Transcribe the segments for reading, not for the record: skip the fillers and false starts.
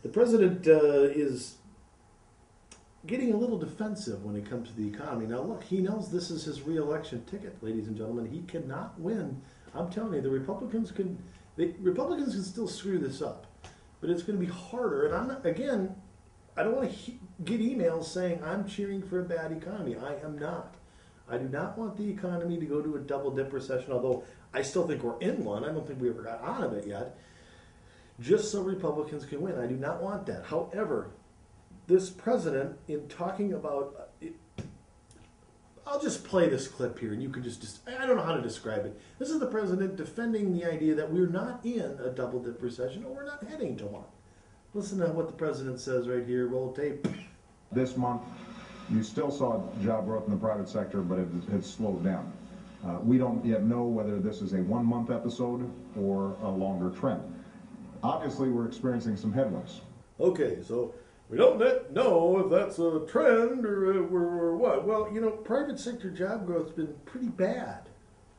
The president is getting a little defensive when it comes to the economy. Now, look, he knows this is his re-election ticket, ladies and gentlemen. He cannot win. I'm telling you, the Republicans can still screw this up, but it's going to be harder. And I don't want to get emails saying I'm cheering for a bad economy. I am not. I do not want the economy to go to a double-dip recession, although I still think we're in one. I don't think we ever got out of it yet, just so Republicans can win. I do not want that. However, this president, in talking about, I'll just play this clip here, and you can just I don't know how to describe it. This is the president defending the idea that we're not in a double-dip recession, or we're not heading to one. Listen to what the president says right here. Roll tape. This month, you still saw job growth in the private sector, but it has slowed down. We don't yet know whether this is a one-month episode or a longer trend. Obviously, we're experiencing some headwinds. Okay, so we don't know if that's a trend or what. Well, you know, private sector job growth's been pretty bad,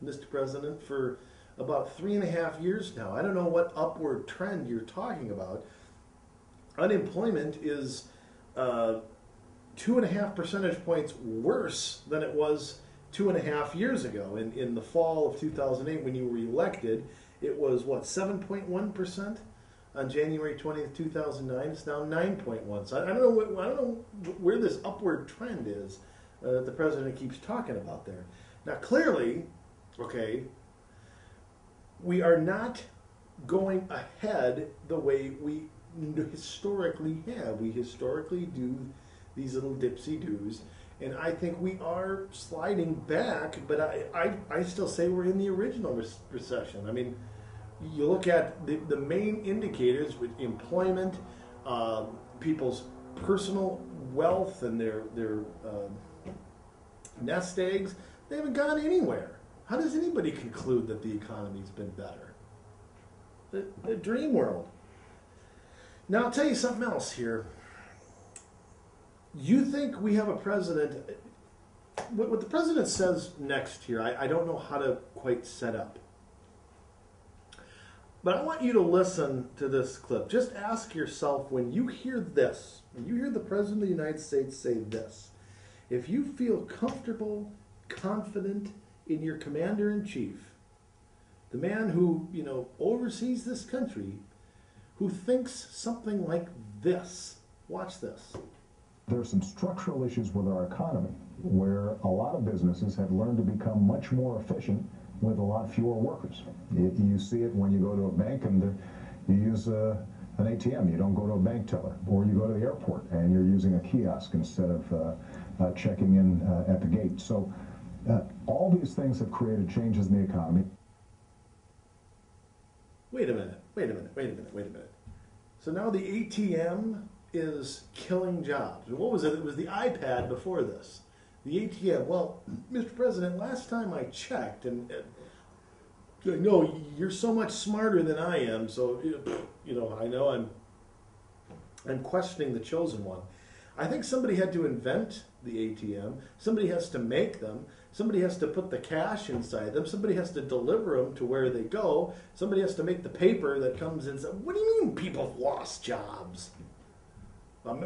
Mr. President, for about 3.5 years now. I don't know what upward trend you're talking about. Unemployment is 2.5 percentage points worse than it was 2.5 years ago. In the fall of 2008, when you were elected, it was, what, 7.1%? On January 20th, 2009, it's now 9.1. So I don't know where this upward trend is the president keeps talking about there. Now, clearly, okay, we are not going ahead the way we historically have. We historically do these little dipsy-doos, and I think we are sliding back, but I still say we're in the original recession. I mean, you look at the main indicators with employment, people's personal wealth, and their nest eggs, they haven't gone anywhere. How does anybody conclude that the economy's been better? The dream world. Now, I'll tell you something else here. You think we have a president, what the president says next here, I don't know how to quite set up. But I want you to listen to this clip. Just ask yourself, when you hear this, when you hear the President of the United States say this, if you feel comfortable, confident in your commander-in-chief, the man who, you know, oversees this country, who thinks something like this. Watch this. There are some structural issues with our economy where a lot of businesses have learned to become much more efficient with a lot fewer workers. You see it when you go to a bank and you use an ATM. You don't go to a bank teller. Or you go to the airport and you're using a kiosk instead of checking in at the gate. So all these things have created changes in the economy. Wait a minute. So now the ATM is killing jobs. What was it? It was the iPad before this. The ATM, well, Mr. President, last time I checked, and no, you're so much smarter than I am, so, you know, I know I'm questioning the chosen one. I think somebody had to invent the ATM. Somebody has to make them. Somebody has to put the cash inside them. Somebody has to deliver them to where they go. Somebody has to make the paper that comes inside. What do you mean people have lost jobs?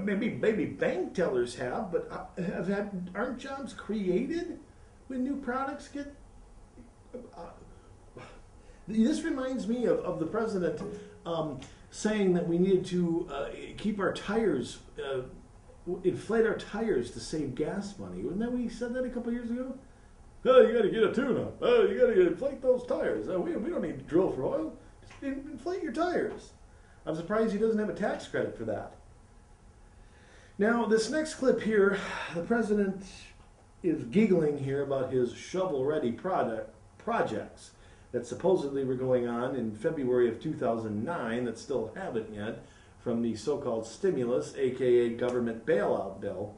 Maybe bank tellers have, but aren't jobs created when new products get... This reminds me of the president saying that we needed to keep our tires, inflate our tires to save gas money. Wasn't that what he said that a couple years ago? Oh, you got to get a tune-up. Oh, you got to inflate those tires. Oh, we don't need to drill for oil. Just inflate your tires. I'm surprised he doesn't have a tax credit for that. Now, this next clip here, the president is giggling here about his shovel-ready projects that supposedly were going on in February of 2009 that still haven't yet, from the so-called stimulus, aka government bailout bill,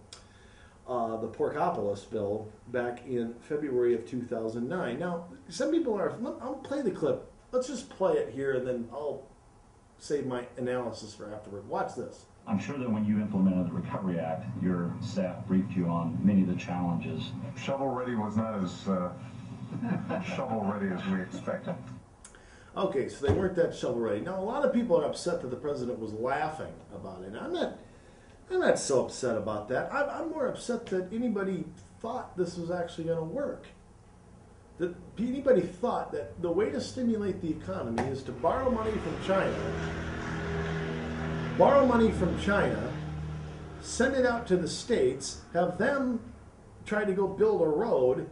the Porkopolis bill, back in February of 2009. Now, some people are, I'll play the clip. Let's just play it here and then I'll save my analysis for afterward. Watch this. I'm sure that when you implemented the Recovery Act, your staff briefed you on many of the challenges. Shovel-ready was not as shovel-ready as we expected. Okay, so they weren't that shovel ready. Now, a lot of people are upset that the president was laughing about it. I'm not so upset about that. I'm more upset that anybody thought this was actually going to work. That anybody thought that the way to stimulate the economy is to borrow money from China, send it out to the States, have them try to go build a road.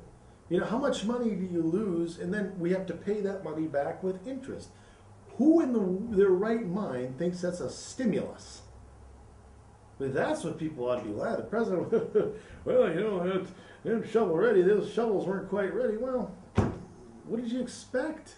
You know, how much money do you lose? And then we have to pay that money back with interest. Who in their right mind thinks that's a stimulus? But that's what people ought to be glad. The president, well, you know, they're shovel ready. Those shovels weren't quite ready. Well, what did you expect?